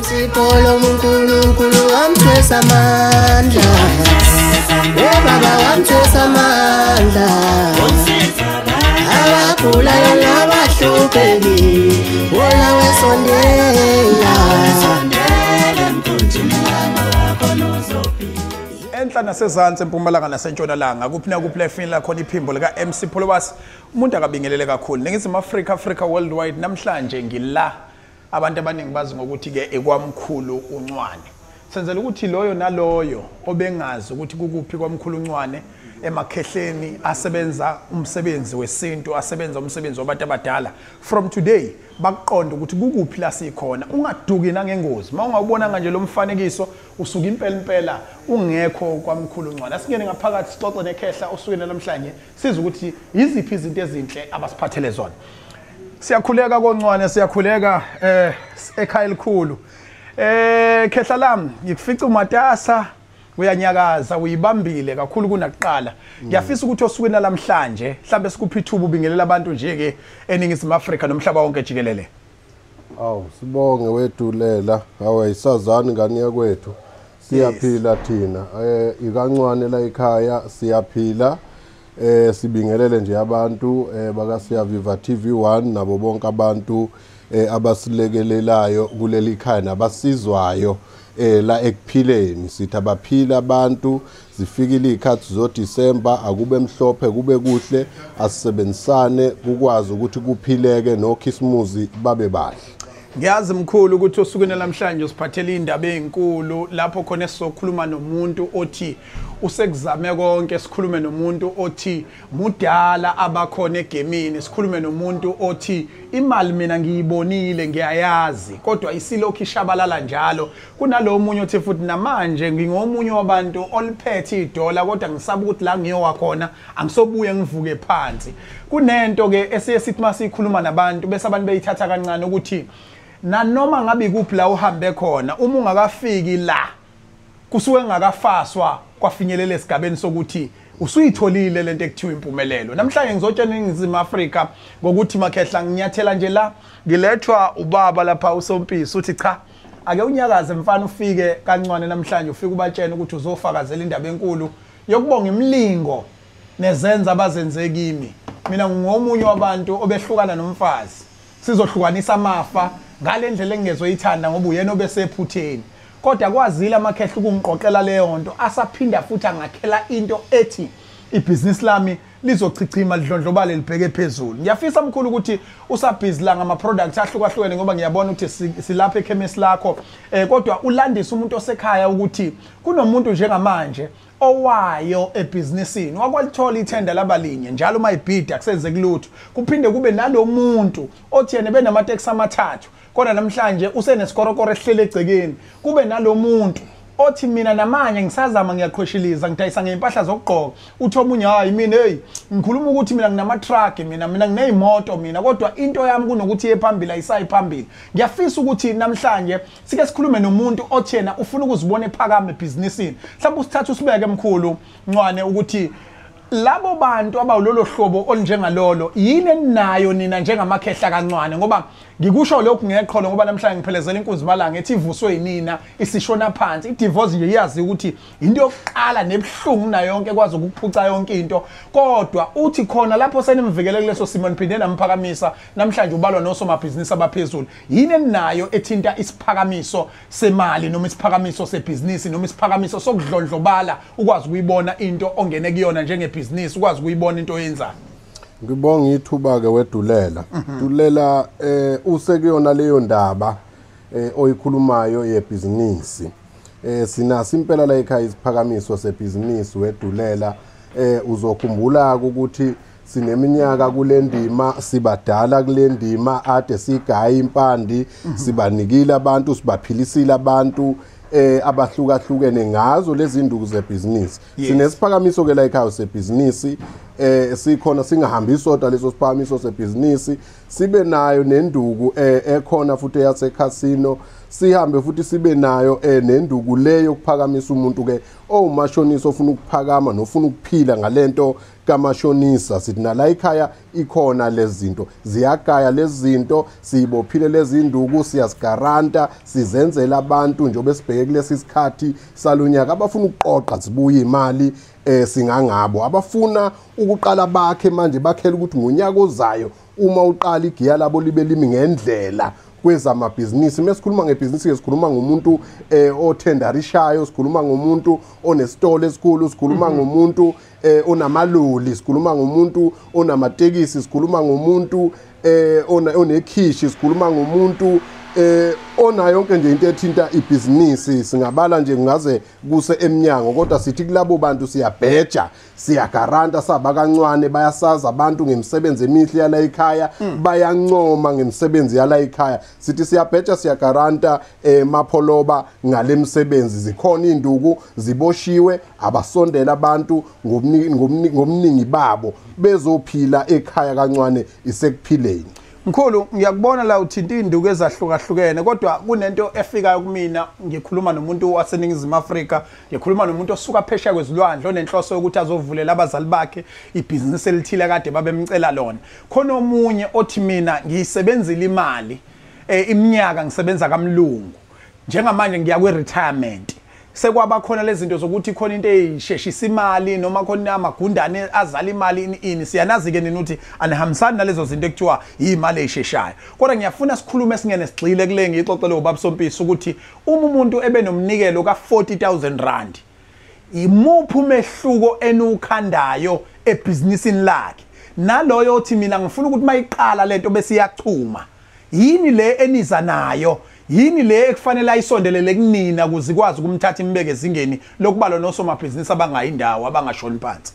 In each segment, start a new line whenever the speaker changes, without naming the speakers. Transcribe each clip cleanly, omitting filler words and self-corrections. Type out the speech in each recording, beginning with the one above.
Sipolo uNkulunkulu wamthwesa amandla Baba wamthwesa amandla Abagulayo nabahlupheki wona wesondela
Enhla nasezantsi empumalanga nasentshonalanga kuphi na kuphi la efini la khona iphimbo lika MC Polobas umuntu akabingelele kakhulu ningizima Africa worldwide namhlanje ngila abantu abaningi bazi ngokuthi ke ekwamkhulu uNcwane senzela ukuthi loyo naloyo obengazi ukuthi kukuphi kwamkhulu uNcwane emakhehleni asebenza umsebenzi wesintu asebenza umsebenzi wabantu abadala from today bakuqonda ukuthi kukuphi la sikhona ungaduki nangengozi mawungawubonanga nje lo mfanekiso usuka impela ungekho kwamkhulu uNcwane asingene ngaphakathi sixoxe nekhehla usukene namhlanje siza ukuthi yiziphi izinto ezinhle abasiphathele zona siyakhuleka koNcwane siyakhuleka ekhaya elikhulu khehla lami ngikufica uMatasa uyanyakaza uyibambile kakhulu kunakuqala ngiyafisa ukuthi osukwini namhlanje mhlambe sikuphi ithuba ubingelela abantu nje ke eningizimu Afrika nomhlaba wonke jikelele
sibonge wedulela awayisazani ngani yakwethu siyaphila thina ikaNcwane la ekhaya siyaphila sibingelele nje abantu bakasiya Viva TV1 nabo bonke abantu abasilekelelayo kuleli khaya nabasizwayo la ekuphileni sithi abaphila abantu zifikile ikhathi zo December akube mhlophe kube kuhle asisebenzisane ukwazi ukuthi kuphileke noKhisimusi babe bahle
ngiyazi mkhulu ukuthi osukene namhlanje usiphathele indaba ezinkulu lapho khona sizokhuluma nomuntu othi usekuzame konke sikhulume nomuntu othi mudala abakhona egemini sikhulume nomuntu othi imali mina ngiyibonile ngiyayazi kodwa isilokhu ishabalala njalo kunalo munye othi futhi namanje ngingomunye wabantu oliphethe idola kodwa ngisaba ukuthi la ngiyowa khona angisobuye ngivuke phansi kunento ke esiyesithi masikhuluma nabantu bese abantu beyithatha kancane ukuthi nanoma ngabe kuphi la uhambe khona uma ungakafiki la kusuke ngakafaswa kwafinyelela esigabeni sokuthi usuyitholile lento ekuthiwa impumelelo namhlanje ngizotshela iningizimu Afrika ngokuthi makhehla nginyathela nje la ngilethwa ubaba lapha uSompisi uthi cha ake unyakaze mfana ufike kancane namhlanje ufike ubatshena ukuthi uzofakazela indaba enkulu yokubonga imlingo nezenza abazenze kimi mina ngingomunye wabantu obehlukana nomfazi sizohlukanisa amafa ngalendlela engizoyithanda ngoba uyena obesephutheni kodwa kwazile amakhehla ukungiqoqela leyo nto asaphinda futhi angakhela into ethi ibusiness lami lizochichima lidlondlobale libheke phezulu ngiyafisa mkhulu ukuthi usabhizi la ngama products ahlukahlukene ngoba ngiyabona ukuthi silapha ekhemisi lakho kodwa ulandisa umuntu osekhaya ukuthi kunomuntu njengamanje owayo ebusinessini wakwalithola ithenda labalinye njalo mayibhida kusenzeke lutho kuphinde kube nalomuntu othi yena benamateksi amathathu kodwa namhlanje usenesikorokoro esihlele egcekeni kube nalomuntu othi mina namanye ngisazama ngiyaqhweshiliza ngidayisa ngempahla zokugqoka uthi omunye hayi mina ngikhuluma ukuthi mina nginama truck mina nginezimoto mina kodwa into yami kunokuthi ephambili ayisayiphambili ngiyafisa ukuthi namhlanje sike sikhulume nomuntu othi yena ufuna ukuzibona ephakame ebusinessini mhlawumbe usithatha usibeke emkhulu Ncwane ukuthi labo bantu abawulolo hlobo olunjengalolo yini enayo nina njengamakhehla kaNcwane ngoba ngikusho lokhu ngeqholo ngoba namhlanje ngiphelezela inkunzi malanga ethi ivuswe yinina isishona phansi idivorce nje iyazi ukuthi into yokuqala nebhlungu na yonke kwazi ukuphuca yonke into kodwa uthi khona lapho senimvikele kuleso simo niphinde namphakamisa namhlanje ubalwa nosomabhizinisi abaphezulu yini enayo ethinta isiphakamiso semali noma isiphakamiso sebusiness noma isiphakamiso sokudlondlobala ukwazi ukuyibona into ongene kuyona njengebusiness ukwazi ukuyibona into oyenzayo
ngibonga ithuba ke wedulela dulela usekuyona leyo ndaba oyikhulumayo yebhizinisi sinasi impela la ekhaya isiphakamiso sebhizinisi wedulela uzokhumbula ukuthi sineminyaka kulendima sibadala kulendima ade sigaya impandi sibanikile abantu sibaphilisile abantu abahlukahlukene ngazo lezi induku zebusiness sinesiphakamiso ke la ekhaya sebusiness sikhona singahambi sodwa leso siphakamiso sebusiness sibe nayo nenduku ekhona futhi yase casino sihambe futhi sibe nayo nenduku leyo ukuphakamisa umuntu ke owumashonisa ofuna ukuphakama nofuna ukuphila ngalento kamashonisa. Sithi nala ekhaya ikhona lezi zinto, ziyagaya lezi zinto, sibophile lezi induku, siyasigaranta, sizenzela abantu njengoba sibheke kulesi sikhathi salunyaka abafuna ukuqoqa zibuye imali singangabo, abafuna ukuqala bakhe manje bakhela ukuthi ngonyaka ozayo uma uqala igiya labo libe limi ngendlela kwezamabhizinisi. Mesikhuluma ngebhizinisi sikhuluma ngomuntu othendarishayo, sikhuluma ngomuntu onesitolo esikhulu, sikhuluma ngomuntu onamaloli, sikhuluma ngomuntu onamatekisi, sikhuluma ngomuntu onekhishi, sikhuluma ngomuntu ona yonke nje into ethinta ibhizinisi. Singabala nje ngaze kuse eminyango, kodwa sithi kulabo bantu siyabheja, siyagaranta sabakancane, bayasaza abantu ngemisebenzi emihle yala ekhaya, bayancoma ngemisebenzi yala ekhaya. Sithi siyabheja siyagaranta mapholoba ngale misebenzi. Zikhona induku ziboshiwe abasondela abantu ngomningi babo bezophila ekhaya kancane isekuphileni.
Mkhulu, ngiyakubona la uthinta induku ezahlukahlukene, kodwa kunento efikayo kumina ngikhuluma nomuntu waseNingizimu Afrika, ngikhuluma nomuntu osuka phesheya kwezilwandle onenhloso yokuthi azovulela abazali bakhe ibhizinisi elithile kade babemcela lona. Khona omunye othi mina ngiyisebenzile imali iminyaka ngisebenza kamlungu, njengamanje ngiya kwi-retirement. Sekwaba khona lezi zinto zokuthi khona into eyisheshisa imali noma khona amagundane azala imali ini, siyanazi ke nini ukuthi anihambisani nalezo zinto ekuthiwa imali eyisheshayo. Kodwa ngiyafuna sikhulume esingene sigxile kule ngixoxele ubaba Sompisi ukuthi uma umuntu ebenomnikelo ka40,000 rand, imuphi umehluko enukhandayo ebhizinisini lakhe naloyo othi mina ngifuna ukuthi mayiqala lento bese iyachuma? Yini le eniza nayo? Yini le ekufanele ayisondelele kunina ukuze ikwazi ukumthatha imbeke ezingeni lokubalo nosomabhizinisi abangayindawo abangashoni phansi?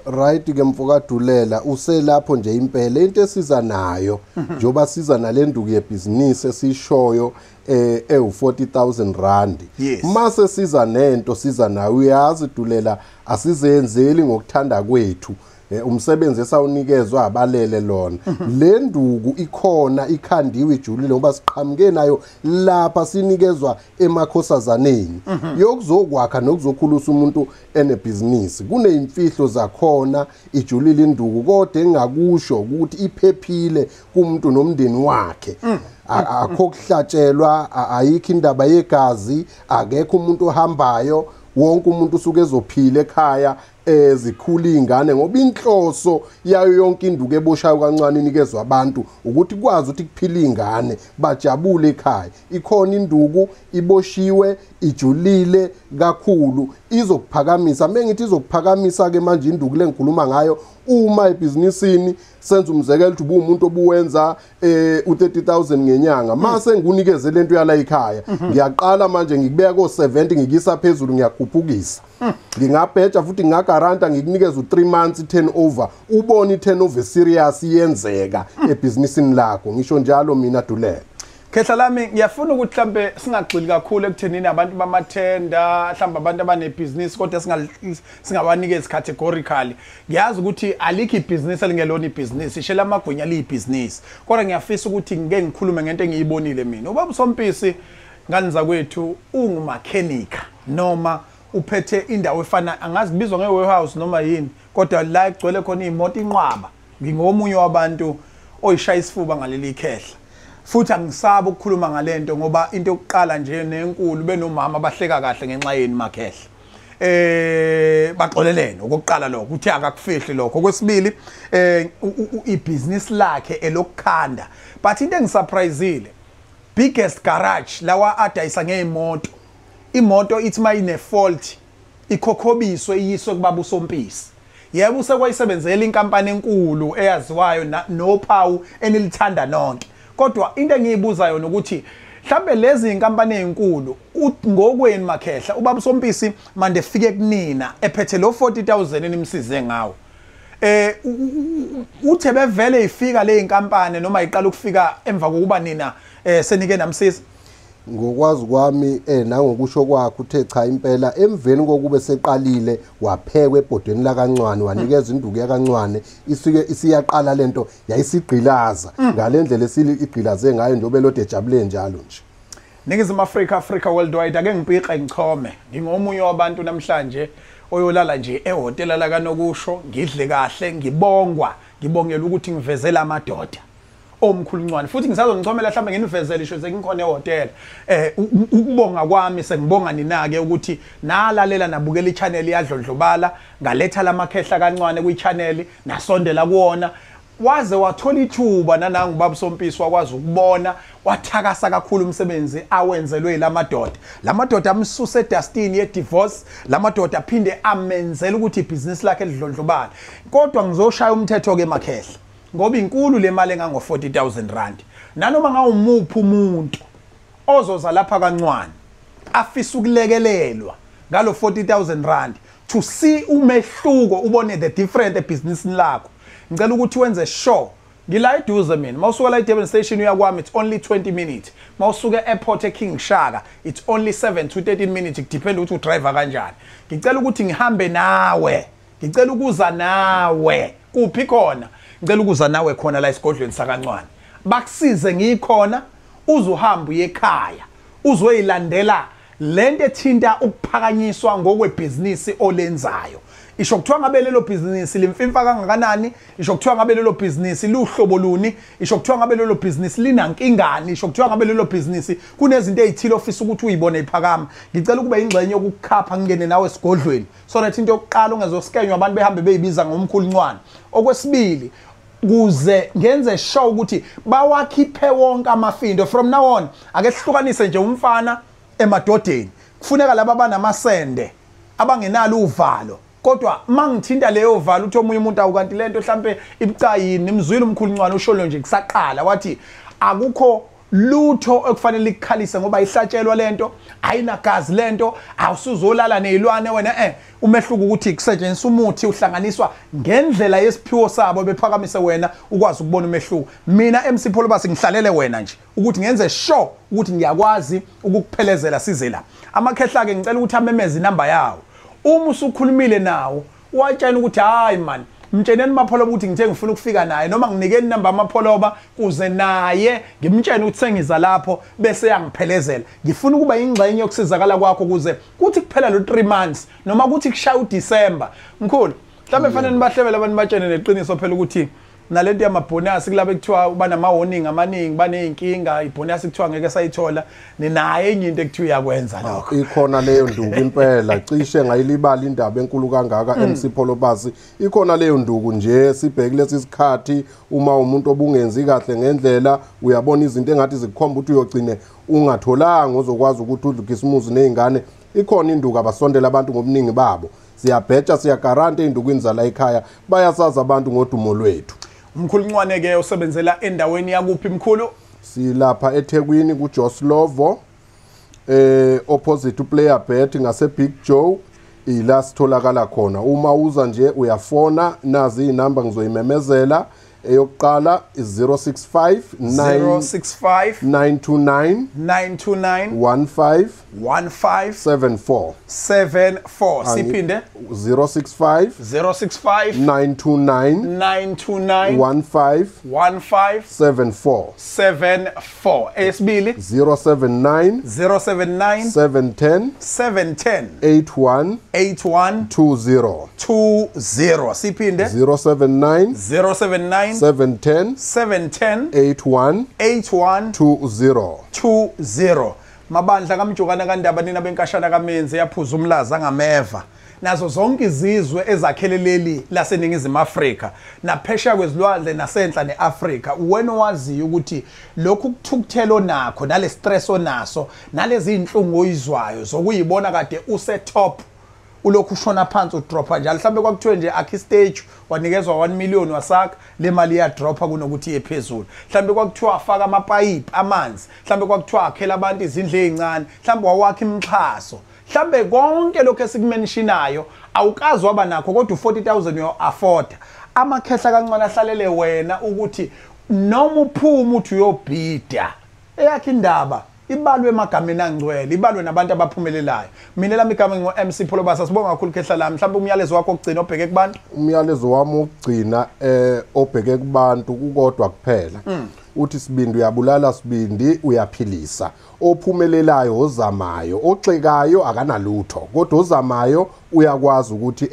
Right ke mfokadulela uselapho nje impela into esiza nayo njoba siza nalenduku yebhizinisi esishoyo u40,000 rand. Mase siza nento siza nayo uyazi Dulela asizenzeli ngokuthanda kwethu. Umsebenzi esawunikezwa abalele lona. Le nduku ikhona ikhandiwe ijulile ngoba siqhamuke nayo lapha sinikezwa emakhosazaneni yokuzokwakha nokuzokhulusa umuntu enebhizinisi. Kuneimfihlo zakhona ijulile induku kodwa engakusho ukuthi iphephile kumuntu nomndeni wakhe. Akho kuhlatshelwa, ayikho indaba yegazi, akekho umuntu ohambayo, wonke umuntu usuke ezophila ekhaya zikhula ingane ngoba inhloso yayo yonke induku eboshayo kancane inikezwe abantu ukuthi kwazi ukuthi kuphila ingane bajabule ekhaya. Ikhona induku iboshiwe ijulile kakhulu izokuphakamisa. Mengithi izokuphakamisa ke manje induku lengikhuluma ngayo uma ebhizinisini senza umzekelo ukuthi umuntu obuwenza u30,000 ngenyanga, mase ngikunikeze lento yala ekhaya ngiyaqala manje ngikubeka ko70 ngikisa phezulu ngiyakhuphukisa. Ngingabheja futhi ngagaranta ngikunikeza u3 months turnover, ubone iturnover serious iyenzeka ebhizinisini lakho. Ngisho njalo mina Dulela.
Khehla lami ngiyafuna ukuthi mhlambe singagxili kakhulu ekuthenini abantu bamathenda, mhlambe abantu abanebhizinisi kodwa singawanikezi categorically. Ngiyazi ukuthi alikho ibhizinisi elingelona ibhizinisi, ishela amagwinya liyibhizinisi. Kodwa ngiyafisa ukuthi ngeke ngikhulume ngento engiyibonile mina. Ubaba Sompisi nganiza kwethu ungumakhenika noma uphethe indawo efana angazi bizwa ngewarehouse noma yini, kodwa la igcwele khona imoto inqwaba. Ngingomunye wabantu oyishaya isifuba ngaleli khehla. Futhi angisaba ukukhuluma ngalento ngoba into yokuqala nje nenkulu benomama bahleka kahle ngenxa yeni makhehla. Baxolelene okokuqala lokho uthi akakufihli lokho. Okwesibili ibusiness lakhe elokukhanda. But into engisurpriseile, biggest garage lawa adayisa ngeimoto. Imoto ithi mayine fault ikhokhobiswe iyiswe kubaba uSompisi. Yebo usekwayisebenzela inkampani enkulu eyaziwayo nophawu enilithanda nonke. Kodwa into engiyibuza yona ukuthi mhlambe lezi inkampani ezinkulu ngokweni makhehla ubaba uSompisi manje efike kunina ephethe lo 40,000 enimsize ngawo. Uthe bevele ifika le inkampani noma iqala ukufika emva kokuba nina senike namsiza?
Ngokwazi kwami nangokusho kwakhe uthe cha impela emveni kokube seqalile waphekwe ebhodweni la kancwane wanikeza induku yakancwane isuke isiyaqala lento yayisigqilaza ngalendlela esigqilaze ngayo njobe lode ejabule njalo nje.
Ningizimu Africa worldwide ake ngibhiqe ngichome. Ngingomunye wabantu namhlanje oyolala nje ehotela la kaNokusho, ngidle kahle, ngibongela ukuthi ngivezela amadoda. Omkhuluncwane futhi ngisazongichomela mhlawumbe nginivezele isho sengikhona ehotela. Ukubonga kwami sengibonga ninake ukuthi nalalela nabukela ichannel yadlondlobala, ngaletha lamakhehla kancane kwichannel, nasondela kuona. Waze wathola ithuba nanangu baba Sompisi wakwazi ukubona wathakasa kakhulu umsebenzi awenzelwe lamadoda. Lamadoda amsuse edustini ye divorce, lamadoda aphinde amenzela ukuthi ibusiness lakhe lidlondlobala. Kodwa ngizoshaya umthetho ke makhehla. Ngoba inkulu le mali engango 40,000 rand. Nanoma ngawumuphi umuntu ozoza lapha kancwane afisa ukulekelelwa ngalo 40,000 rand to see umehluko ubone the different business lakho. Ngicela ukuthi wenze sure ngila eduze mina mawusuka la eDurban station uyakwami it's only 20 minutes mawusuka airport eKing Shaka it's only 7 to 13 minutes depend ukuthi udriver kanjani. Ngicela ukuthi ngihambe nawe, ngicela ukuza nawe kuphi khona, ngicela ukuza nawe khona la esigodlweni sakancwane bakusize ngikhona uzuhamba uyekhaya uzoyilandela lento ethinta ukuphakanyiswa ngokwebusiness olenzayo. Isho kuthiwa ngabe lelo business limfimfa kangakanani, isho kuthiwa ngabe lelo business luhlobo luni, isho kuthiwa ngabe lelo business linankingani, isho kuthiwa ngabe lelo business kunezinto ezithile ofisa ukuthi uyibone iphakama. Ngicela kube ingxenye yokukhapha ngene nawe esigodlweni so that into yokuqala ungezoskenywa abantu behambe beyibiza ngomkhuluncwane. Okwesibili kuze ngenze sure ukuthi bawakhiphe wonke amafindo from now on. Ake sihlukanise nje umfana emadodeni. Kufuneka laba banamasende abangenalo uvalo. Kodwa mangithinta leyo valo uthi omunye umuntu awukanti lento mhlambe ibucayini imzwile umkhuluncwane usholo nje kusaqala wathi akukho lutho ekufanele likhalise ngoba ihlatshelwa lento ayinagazi lento awusuzolala nezilwane wena umehluko ukuthi kusetshenziswa umuthi uhlanganiswa ngendlela yesiphiwo sabo bephakamise wena ukwazi ukubona umehluko. Mina MC Pholobasi ngihlalele wena nje ukuthi ngenze sure ukuthi ngiyakwazi ukukuphelezela size la. Amakhehla ke ngicela ukuthi amemeze inamba yawo. Uma usukhulumile nawo watshela ukuthi hayi man mtsheneni Mapholoba ukuthi ngithe ngifuna ukufika naye noma nginike inamba Mapholoba kuze naye ngimtshene ukuthi sengiza lapho bese yangiphelezela. Ngifuna ukuba ingxenye yokusizakala kwakho kuze kuthi kuphela lo 3 months noma kuthi kushaya uDecember. Mkhulu mhlawumbe fanele nibahlebele abantu batshene neqiniso phela ukuthi nalento yamabonus kulabo ekuthiwa banama warning amaningi baneyinkinga ibonus ekuthiwa ngeke sayithola ninaye enye into ekuthiwa yakwenza lokho.
Ikhona leyo nduku impela cishe ngayilibala indaba enkulu kangaka MC Pholobasi. Ikhona leyo nduku nje sibheke lesi sikhathi uma umuntu obungenzi kahle ngendlela uyabona izinto engathi zikukhomba ukuthi uyogcine ungatholanga uzokwazi ukuthi udlukisimuzi nezingane. Ikhona induku abasondela abantu ngobuningi babo. Siyabheja siyagarante indukwini zala ekhaya bayasaza abantu ngodumo lwethu.
Umkhuluncwane ke usebenzela endaweni yakuphi mkhulu?
Silapha eThekwini ku Joslovo opposite uPlayer Bet ngase Big Joe ila sitholakala khona. Uma uza nje uyafona nazi inamba ngizoyimemezela. Eyokuqala is 065 929 15 74
siphinde
065 929 15
74 esibili
079 710 81 20
siphinde
079
710 81 20 mabandla kamjokana kandaba nina benkashana kamenze yaphuza umlaza ngameva nazo zonke izizwe ezakheleleli laseningizimu Afrika naphesha kwezilwandle nasenhla neAfrika. Wena waziyo ukuthi lokhu kuthukuthelo nakho nale stress onaso nalezi inhlungu oyizwayo zokuyibona kade use top ulokhu ushona phansi udropa njalo mhlambe kwakuthiwe nje akhi stage wanikezwa 1 million wasakha le mali ya dropa kunokuthi iyephezulu. Mhlambe kwakuthiwa afaka amapipe amanzi, mhlambe kwakuthiwa akhela abantu izindlu ezincane, mhlambe wawakha imixhaso, mhlambe konke lokho esikumenishinayo awukazi waba nakho kodwa u40,000 uyo afford. Amakhehla kancane ahlalele wena ukuthi noma uphuma uthi uyobhida eyakhe indaba ibalwe emagameni angcwele ibalwe nabantu abaphumelelayo mina lami igama ngo MC Pholobasa sibonga kakhulu khehla lami mhlawumbe umyalezo wakho ogcina obheke kubantu
umyalezo wami ogcina obheke kubantu kukodwa kuphela uthi Sibindi uyabulala Sibindi uyaphilisa ophumelelayo ozamayo oxekayo akanalutho kodwa ozamayo uyakwazi ukuthi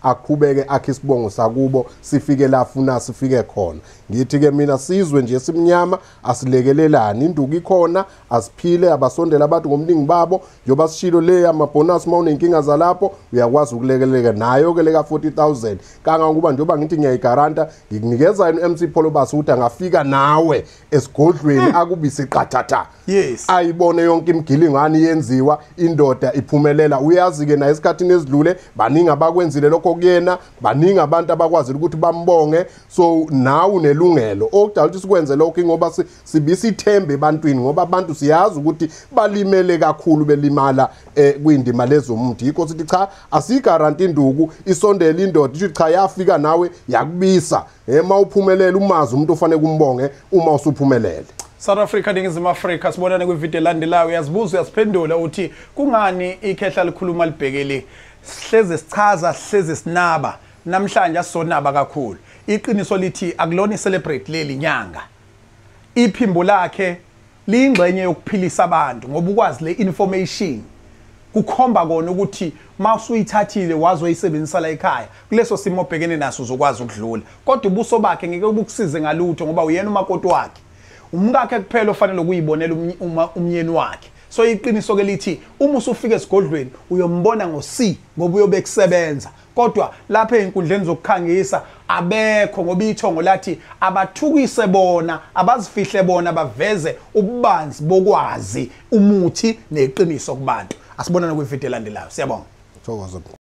aqhubeke akhe isibongo sakubo sifike la funa sifike khona ngithi ke mina sizwe nje simnyama asilekelelani induku ikhona asiphile abasondela abantu ngomningi babo njoba sishilo le amabonus mawunenkinga zalapho uyakwazi ukulekeleka nayo ke leka 40,000 kangangokuba njoba ngithi ngiyayigaranta ngikunikeza MC Pholobasa ukuthi angafika nawe esigodlweni akubise qathatha
yes
ayibone yonke imgilingani yenziwa indoda iphumelela uyazi ke na esikhathini ezidlule baningi abakwenzile lokho kuyena baningi abantu abakwazi ukuthi bambonge so nawe unelungelo okudala ukuthi sikwenze lokho ngoba sibisa ithembe ebantwini ngoba abantu siyazi ukuthi balimele kakhulu belimala kwindima lezomuntu yikho sithi cha asigaranti induku isondela indoda ithi cha yafika nawe yakubisa mawuphumelela umazi umuntu ofanele kumbonge uma usuphumelele
South Africa Ningizimu Afrika sibonane kwivideo elandelayo uyazibuza uyasiphendula uthi kungani ikhehla likhuluma libhekele sihleze sichaza sihleze sinaba namhlanje asonaba kakhulu iqiniso lithi akulona celebrate leli nyanga iphimbo lakhe lingxenye yokuphilisa abantu ngoba ukwazi le information kukhomba kona ukuthi mawusuyithathile wazoyisebenzisa la ekhaya kuleso simo obhekene naso uzokwazi ukudlula kodwa ubuso bakhe ngeke ubukusize ngalutho ngoba uyena umakoti wakhe umkakhe kuphela ofanele ukuyibonela umyeni wakhe so iqiniso ke lithi uma usufika esigodlweni uyombona ngo-C ngoba uyobe kusebenza kodwa lapha einkundleni zokukhangisa abekho ngoba ithongo lathi abathukise bona abazifihle bona baveze ububanzi bokwazi umuthi neqiniso kubantu asibonana kwivideo elandelayo siyabonga
thokoza